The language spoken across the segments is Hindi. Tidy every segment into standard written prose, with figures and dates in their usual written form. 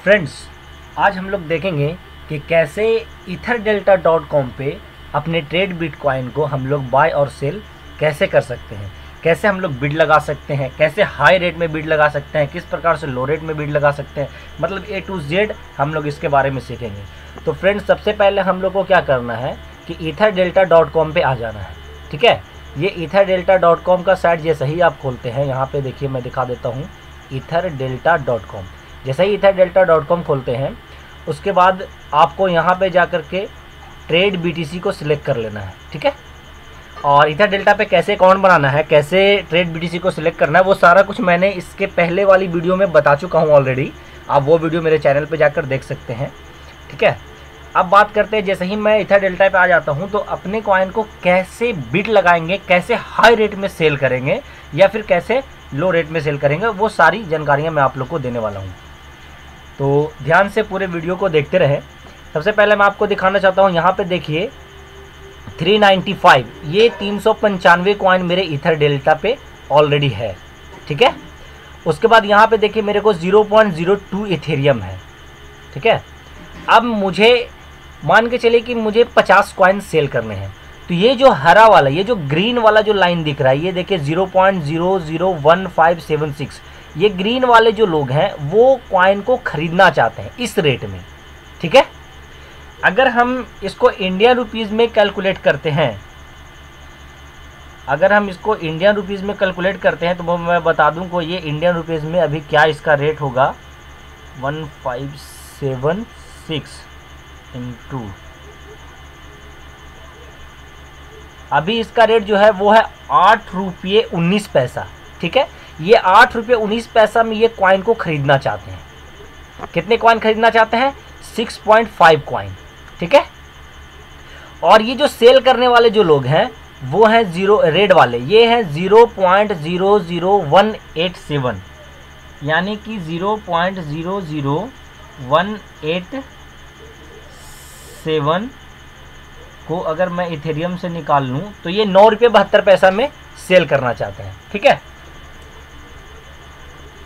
फ्रेंड्स, आज हम लोग देखेंगे कि कैसे etherdelta.com पे अपने ट्रेड बिटकॉइन को हम लोग बाय और सेल कैसे कर सकते हैं, कैसे हम लोग बिड लगा सकते हैं, कैसे हाई रेट में बिड लगा सकते हैं, किस प्रकार से लो रेट में बिड लगा सकते हैं, मतलब A to Z हम लोग इसके बारे में सीखेंगे। तो फ्रेंड्स, सबसे पहले हम लोग को क्या करना है कि etherdelta.com पे आ जाना है। ठीक है, ये etherdelta.com का साइट जैसे ही आप खोलते हैं, यहाँ पे देखिए मैं दिखा देता हूँ etherdelta.com। जैसे ही etherdelta.com खोलते हैं उसके बाद आपको यहाँ पे जा कर के ट्रेड BTC को सिलेक्ट कर लेना है। ठीक है, और etherdelta पे कैसे अकाउंट बनाना है, कैसे ट्रेड BTC को सिलेक्ट करना है, वो सारा कुछ मैंने इसके पहले वाली वीडियो में बता चुका हूँ ऑलरेडी। आप वो वीडियो मेरे चैनल पे जाकर देख सकते हैं। ठीक है, अब बात करते हैं, जैसे ही मैं etherdelta पे आ जाता हूँ तो अपने कॉइन को कैसे बिड लगाएंगे, कैसे हाई रेट में सेल करेंगे या फिर कैसे लो रेट में सेल करेंगे, वो सारी जानकारियाँ मैं आप लोग को देने वाला हूँ। तो ध्यान से पूरे वीडियो को देखते रहें। सबसे पहले मैं आपको दिखाना चाहता हूँ, यहाँ पे देखिए 395, ये 395 कॉइन मेरे etherdelta पे ऑलरेडी है। ठीक है, उसके बाद यहाँ पे देखिए मेरे को 0.02 इथेरियम है। ठीक है, अब मुझे मान के चलिए कि मुझे 50 कॉइन सेल करने हैं, तो ये जो हरा वाला, ये जो ग्रीन वाला जो लाइन दिख रहा है, ये देखिए 0.001576, ये ग्रीन वाले जो लोग हैं वो कॉइन को खरीदना चाहते हैं इस रेट में। ठीक है, अगर हम इसको इंडियन रुपीज़ में कैलकुलेट करते हैं, अगर हम इसको इंडियन रुपीज़ में कैलकुलेट करते हैं तो मैं बता दूं को ये इंडियन रुपीज़ में अभी क्या इसका रेट होगा, 1576 इंटू, अभी इसका रेट जो है वो है 8 रुपये 19 पैसा। ठीक है, ये 8 रुपये 19 पैसा में ये कॉइन को खरीदना चाहते हैं। कितने कॉइन खरीदना चाहते हैं? 6.5 कॉइन। ठीक है, और ये जो सेल करने वाले जो लोग हैं वो हैं रेड वाले, ये हैं 0.00187, यानी कि 0.00187 को अगर मैं इथेरियम से निकाल लूँ तो ये 9 रुपये 72 पैसा में सेल करना चाहते हैं। ठीक है,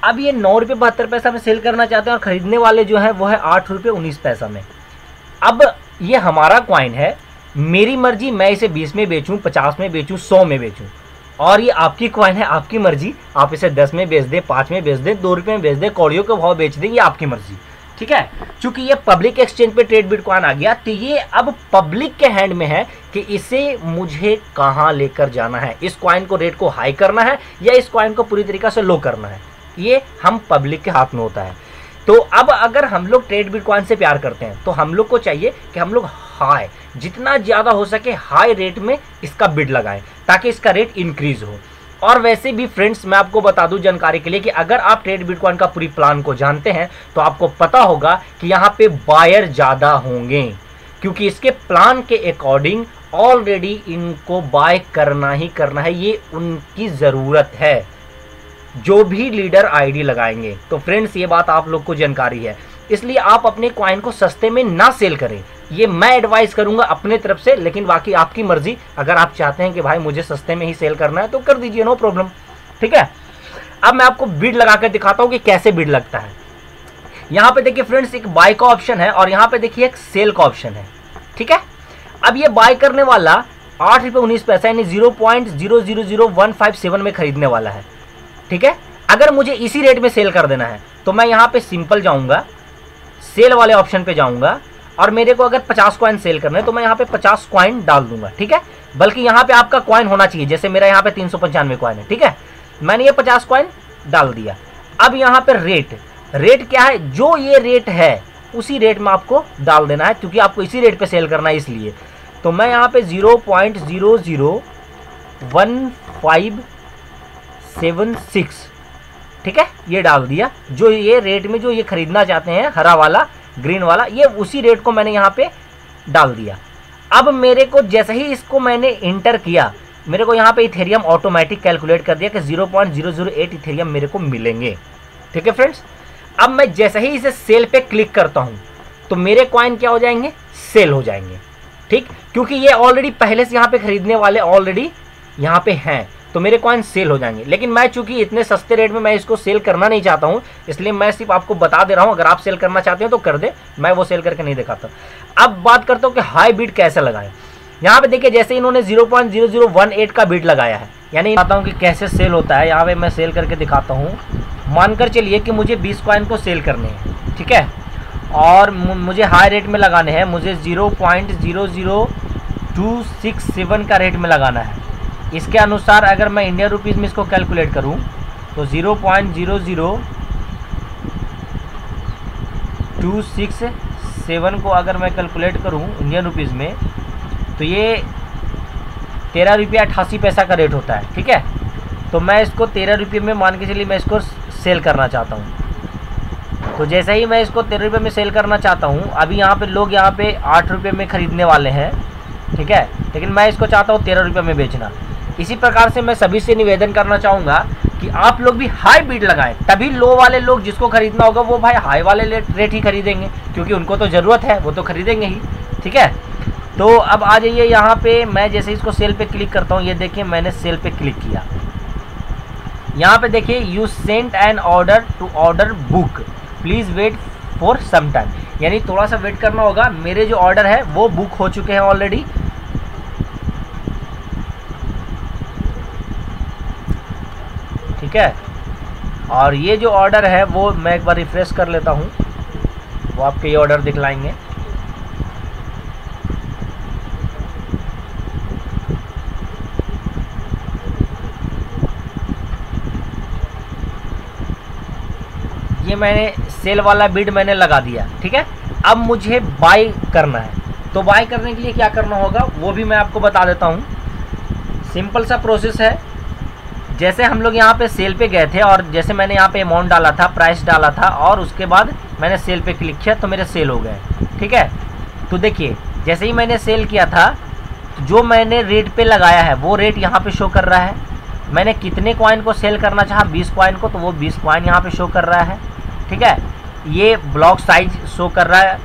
अब ये 9 रुपये 72 पैसा में सेल करना चाहते हैं और ख़रीदने वाले जो हैं वो है 8 रुपये 19 पैसा में। अब ये हमारा कॉइन है, मेरी मर्जी, मैं इसे 20 में बेचूं, 50 में बेचूं, 100 में बेचूं, और ये आपकी कॉइन है, आपकी मर्जी, आप इसे 10 में बेच दें, 5 में बेच दें, 2 रुपये में बेच दें, कौड़ियों के भाव बेच दें, ये आपकी मर्जी। ठीक है, चूंकि ये पब्लिक एक्सचेंज पे ट्रेड बिटकॉइन आ गया तो ये अब पब्लिक के हैंड में है कि इसे मुझे कहाँ लेकर जाना है, इस कॉइन को रेट को हाई करना है या इस कॉइन को पूरी तरीके से लो करना है, ये हम पब्लिक के हाथ में होता है। तो अब अगर हम लोग ट्रेड बिटकॉइन से प्यार करते हैं तो हम लोग को चाहिए कि हम लोग हाई, जितना ज़्यादा हो सके हाई रेट में इसका बिड लगाएं ताकि इसका रेट इंक्रीज हो। और वैसे भी फ्रेंड्स, मैं आपको बता दूं जानकारी के लिए कि अगर आप ट्रेड बिटकॉइन का पूरी प्लान को जानते हैं तो आपको पता होगा कि यहाँ पे बायर ज़्यादा होंगे, क्योंकि इसके प्लान के अकॉर्डिंग ऑलरेडी इनको बाय करना ही करना है, ये उनकी ज़रूरत है जो भी लीडर आईडी लगाएंगे। तो फ्रेंड्स, ये बात आप लोग को जानकारी है, इसलिए आप अपने कॉइन को सस्ते में ना सेल करें, ये मैं एडवाइस करूंगा अपने तरफ से, लेकिन बाकी आपकी मर्जी। अगर आप चाहते हैं कि भाई मुझे सस्ते में ही सेल करना है तो कर दीजिए, नो प्रॉब्लम। ठीक है, अब मैं आपको बिड लगा कर दिखाता हूं कि कैसे बिड लगता है। यहाँ पे देखिए फ्रेंड्स, एक बाय का ऑप्शन है और यहाँ पे देखिए एक सेल का ऑप्शन है। ठीक है, अब ये बाय करने वाला 8 रुपये 19 पैसा यानी 0.000157 में खरीदने वाला है। ठीक है, अगर मुझे इसी रेट में सेल कर देना है तो मैं यहाँ पे सिंपल जाऊंगा, सेल वाले ऑप्शन पे जाऊंगा, और मेरे को अगर 50 कॉइन सेल करना है तो मैं यहाँ पे 50 कॉइन डाल दूंगा। ठीक है, बल्कि यहाँ पे आपका कॉइन होना चाहिए, जैसे मेरा यहाँ पे 395 कॉइन है। ठीक है, मैंने ये 50 कॉइन डाल दिया। अब यहाँ पे रेट क्या है, जो ये रेट है उसी रेट में आपको डाल देना है, क्योंकि आपको इसी रेट पे सेल करना है इसलिए। तो मैं यहाँ पे 0.00156, ठीक है, ये डाल दिया, जो ये रेट में जो ये खरीदना चाहते हैं, हरा वाला ग्रीन वाला, ये उसी रेट को मैंने यहाँ पे डाल दिया। अब मेरे को जैसे ही इसको मैंने इंटर किया, मेरे को यहाँ पे इथेरियम ऑटोमेटिक कैलकुलेट कर दिया कि 0.008 इथेरियम मेरे को मिलेंगे। ठीक है फ्रेंड्स, अब मैं जैसे ही इसे सेल पे क्लिक करता हूँ तो मेरे कॉइन क्या हो जाएंगे, सेल हो जाएंगे। ठीक, क्योंकि ये ऑलरेडी पहले से यहाँ पे खरीदने वाले ऑलरेडी यहाँ पे हैं, तो मेरे कॉइन सेल हो जाएंगे। लेकिन मैं चूंकि इतने सस्ते रेट में मैं इसको सेल करना नहीं चाहता हूँ, इसलिए मैं सिर्फ आपको बता दे रहा हूँ। अगर आप सेल करना चाहते हो तो कर दे, मैं वो सेल करके नहीं दिखाता। अब बात करता हूँ कि हाई बीट कैसे लगाएं। यहाँ पे देखिए जैसे इन्होंने 0.0018 का बीट लगाया है, यानी बताता हूँ कि कैसे सेल होता है। यहाँ पे मैं सेल करके दिखाता हूँ। मानकर चलिए कि मुझे 20 कॉइन को सेल करने हैं, ठीक है, और मुझे हाई रेट में लगाने हैं, मुझे 0.00267 का रेट में लगाना है। इसके अनुसार अगर मैं इंडियन रुपीज़ में इसको कैलकुलेट करूं तो 0.00267 को अगर मैं कैलकुलेट करूं इंडियन रुपीज़ में तो ये 13 रुपया 88 पैसा का रेट होता है, ठीक है। तो मैं इसको 13 रुपये में मान के चलिए मैं इसको सेल करना चाहता हूँ। तो जैसे ही मैं इसको 13 रुपये में सेल करना चाहता हूँ, अभी यहाँ पे लोग यहाँ पे 8 रुपये में ख़रीदने वाले हैं, ठीक है, लेकिन मैं इसको चाहता हूँ 13 रुपये में बेचना। इसी प्रकार से मैं सभी से निवेदन करना चाहूँगा कि आप लोग भी हाई बीट लगाएं, तभी लो वाले लोग जिसको खरीदना होगा वो भाई हाई वाले रेट ही खरीदेंगे, क्योंकि उनको तो ज़रूरत है, वो तो खरीदेंगे ही, ठीक है। तो अब आ जाइए यहाँ पे, मैं जैसे इसको सेल पे क्लिक करता हूँ, ये देखिए मैंने सेल पे क्लिक किया। यहाँ पे देखिए you sent an order to order book, please wait for some time, यानी थोड़ा सा वेट करना होगा। मेरे जो ऑर्डर है वो बुक हो चुके हैं ऑलरेडी, ठीक है। और ये जो ऑर्डर है वो मैं एक बार रिफ्रेश कर लेता हूँ, वो आपके ये ऑर्डर दिखलाएंगे। ये मैंने सेल वाला बिड मैंने लगा दिया, ठीक है। अब मुझे बाय करना है, तो बाय करने के लिए क्या करना होगा वो भी मैं आपको बता देता हूँ। सिंपल सा प्रोसेस है। जैसे हम लोग यहाँ पे सेल पे गए थे और जैसे मैंने यहाँ पे अमाउंट डाला था, प्राइस डाला था, और उसके बाद मैंने सेल पे क्लिक किया तो मेरे सेल हो गए, ठीक है। तो देखिए जैसे ही मैंने सेल किया था, जो मैंने रेट पे लगाया है वो रेट यहाँ पे शो कर रहा है। मैंने कितने कॉइन को सेल करना चाहा, 20 कॉइन को, तो वो 20 कॉइन यहाँ पे शो कर रहा है, ठीक है। ये ब्लॉक साइज शो कर रहा है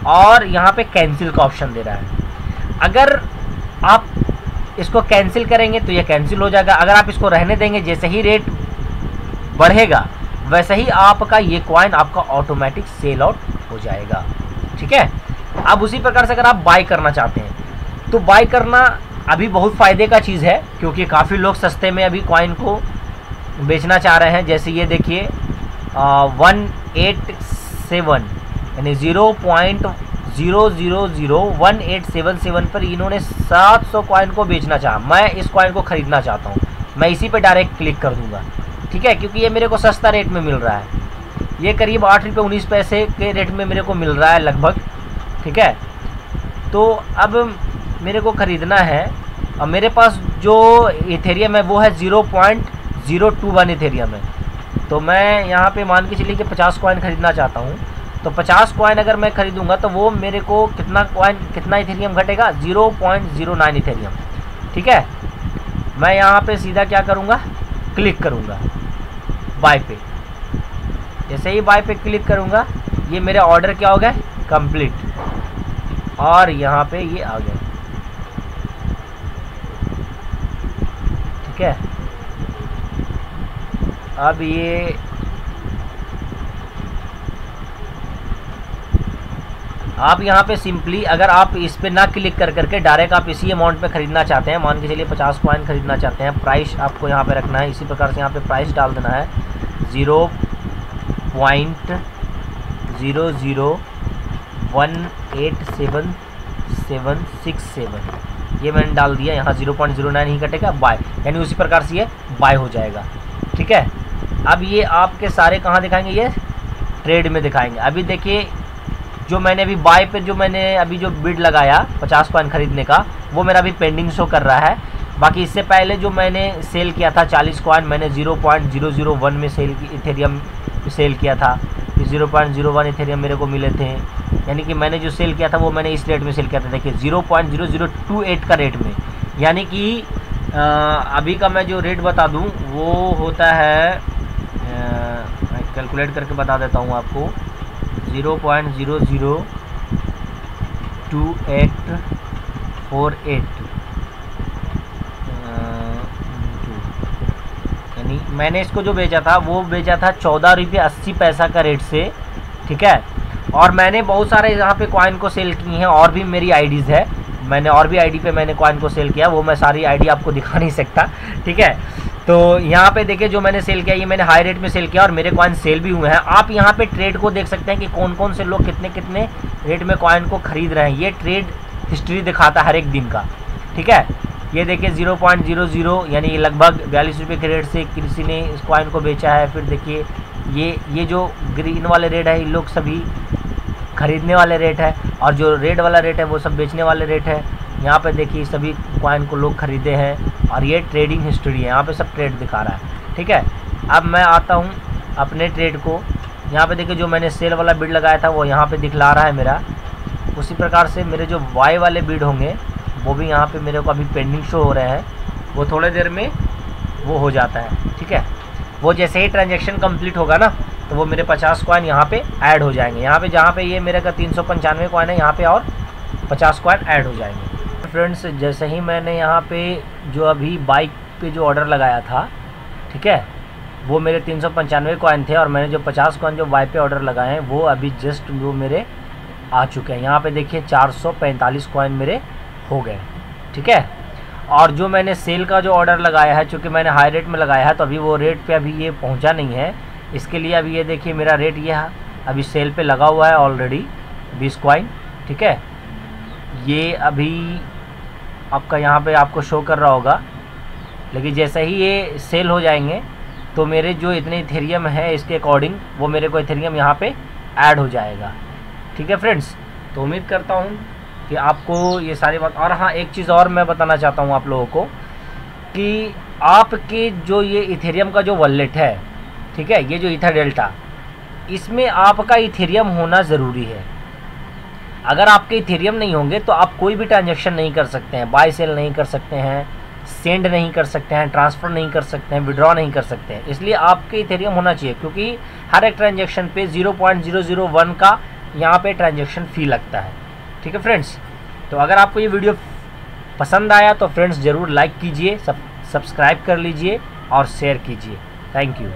और यहाँ पे कैंसिल का ऑप्शन दे रहा है। अगर आप इसको कैंसिल करेंगे तो ये कैंसिल हो जाएगा। अगर आप इसको रहने देंगे, जैसे ही रेट बढ़ेगा वैसे ही आपका ये कॉइन आपका ऑटोमेटिक सेल आउट हो जाएगा, ठीक है। अब उसी प्रकार से अगर आप बाय करना चाहते हैं तो बाय करना अभी बहुत फ़ायदे का चीज़ है, क्योंकि काफ़ी लोग सस्ते में अभी कॉइन को बेचना चाह रहे हैं। जैसे ये देखिए 187 यानी 0.0001877 पर इन्होंने 700 कॉइन को बेचना चाहा। मैं इस कॉइन को ख़रीदना चाहता हूँ, मैं इसी पे डायरेक्ट क्लिक कर दूंगा, ठीक है, क्योंकि ये मेरे को सस्ता रेट में मिल रहा है। ये करीब 8 रुपये 19 पैसे के रेट में मेरे को मिल रहा है लगभग, ठीक है। तो अब मेरे को ख़रीदना है, और मेरे पास जो इथेरियम है वो है 0.021 इथेरियम है। तो मैं यहाँ पे मान के चलिए कि 50 कॉइन ख़रीदना चाहता हूँ। तो 50 कॉइन अगर मैं ख़रीदूँगा तो वो मेरे को कितना इथेरियम घटेगा, 0.09 इथेरियम, ठीक है। मैं यहाँ पे सीधा क्या करूँगा, क्लिक करूँगा बाय पे। जैसे ही बाय पे क्लिक करूँगा ये मेरे ऑर्डर क्या हो गए, कंप्लीट, और यहाँ पे ये आ गया, ठीक है। अब ये आप यहाँ पे सिंपली अगर आप इस पे ना क्लिक करके डायरेक्ट आप इसी अमाउंट पे ख़रीदना चाहते हैं, मान के चलिए 50 कॉइन ख़रीदना चाहते हैं, प्राइस आपको यहाँ पे रखना है, इसी प्रकार से यहाँ पे प्राइस डाल देना है 0.0187767। ये मैंने डाल दिया, यहाँ 0.09 ही कटेगा, बाय, यानी उसी प्रकार से ये बाय हो जाएगा, ठीक है। अब ये आपके सारे कहाँ दिखाएंगे, ये ट्रेड में दिखाएंगे। अभी देखिए जो मैंने अभी बाय पे जो मैंने अभी जो बिड लगाया 50 कॉइन खरीदने का, वो मेरा अभी पेंडिंग शो कर रहा है। बाकी इससे पहले जो मैंने सेल किया था 40 कॉइन, मैंने 0.001 में इथेरियम सेल किया था। 0.01 इथेरियम मेरे को मिले थे, यानी कि मैंने जो सेल किया था वो मैंने इस रेट में सेल किया था। देखिए 0.0028 का रेट में, यानी कि अभी का मैं जो रेट बता दूं वो होता है, मैं कैलकुलेट करके बता देता हूं आपको, 0.002848 नहीं, मैंने इसको जो बेचा था वो बेचा था 14 रुपये 80 पैसा का रेट से, ठीक है। और मैंने बहुत सारे यहाँ पे कॉइन को सेल की हैं, और भी मेरी आईडीज़ है, मैंने और भी आईडी पे मैंने कॉइन को सेल किया, वो मैं सारी आईडी आपको दिखा नहीं सकता, ठीक है। तो यहाँ पे देखिए जो मैंने सेल किया, ये मैंने हाई रेट में सेल किया और मेरे कॉइन सेल भी हुए हैं। आप यहाँ पे ट्रेड को देख सकते हैं कि कौन कौन से लोग कितने कितने रेट में कॉइन को खरीद रहे हैं। ये ट्रेड हिस्ट्री दिखाता है हर एक दिन का, ठीक है। ये देखिए 0.00 यानी लगभग 42 रुपये के रेट से किसी ने इस कॉइन को बेचा है। फिर देखिए ये जो ग्रीन वाले रेट है, ये लोग सभी खरीदने वाले रेट है, और जो रेड वाला रेट है वो सब बेचने वाले रेट है। यहाँ पे देखिए सभी कॉइन को लोग खरीदे हैं, और ये ट्रेडिंग हिस्ट्री है, यहाँ पे सब ट्रेड दिखा रहा है, ठीक है। अब मैं आता हूँ अपने ट्रेड को। यहाँ पे देखिए जो मैंने सेल वाला बिड लगाया था वो यहाँ पे दिखला रहा है मेरा। उसी प्रकार से मेरे जो वाई वाले बिड होंगे वो भी यहाँ पे मेरे को अभी पेंडिंग शो हो रहे हैं, वो थोड़ी देर में वो हो जाता है, ठीक है। वो जैसे ही ट्रांजेक्शन कंप्लीट होगा ना, तो वो मेरे 50 कॉइन यहाँ पे ऐड हो जाएंगे। यहाँ पे जहाँ पे ये मेरे का 395 कॉइन है, यहाँ पे और 50 कॉइन ऐड हो जाएंगे। फ्रेंड्स, जैसे ही मैंने यहाँ पे जो अभी बाइक पे जो ऑर्डर लगाया था, ठीक है, वो मेरे 395 कॉइन थे, और मैंने जो 50 कॉइन जो वाई पे ऑर्डर लगाए हैं वो अभी जस्ट वो मेरे आ चुके हैं। यहाँ पे देखिए 445 कॉइन मेरे हो गए, ठीक है। और जो मैंने सेल का जो ऑर्डर लगाया है, चूँकि मैंने हाई रेट में लगाया है, तो अभी वो रेट पे अभी ये पहुंचा नहीं है। इसके लिए अभी ये देखिए मेरा रेट ये अभी सेल पे लगा हुआ है ऑलरेडी 20 कॉइन, ठीक है। ये अभी आपका यहाँ पे आपको शो कर रहा होगा, लेकिन जैसे ही ये सेल हो जाएंगे तो मेरे जो इतने इथेरियम है इसके अकॉर्डिंग वो मेरे को इथेरियम यहाँ पे ऐड हो जाएगा, ठीक है फ्रेंड्स। तो उम्मीद करता हूँ कि आपको ये सारी बात। और हाँ, एक चीज़ और मैं बताना चाहता हूँ आप लोगों को कि आपके जो ये इथेरियम का जो वॉलेट है, ठीक है, ये जो ईथर डेल्टा, इसमें आपका इथेरियम होना ज़रूरी है। अगर आपके इथेरियम नहीं होंगे तो आप कोई भी ट्रांजैक्शन नहीं कर सकते हैं, बाय सेल नहीं कर सकते हैं, सेंड नहीं कर सकते हैं, ट्रांसफ़र नहीं कर सकते हैं, विड्रॉ नहीं कर सकते हैं। इसलिए आपके इथेरियम होना चाहिए, क्योंकि हर एक ट्रांजैक्शन पे 0.001 का यहाँ पे ट्रांजैक्शन फ़ी लगता है, ठीक है फ्रेंड्स। तो अगर आपको ये वीडियो पसंद आया तो फ्रेंड्स ज़रूर लाइक कीजिए, सब्सक्राइब कर लीजिए और शेयर कीजिए। Thank you.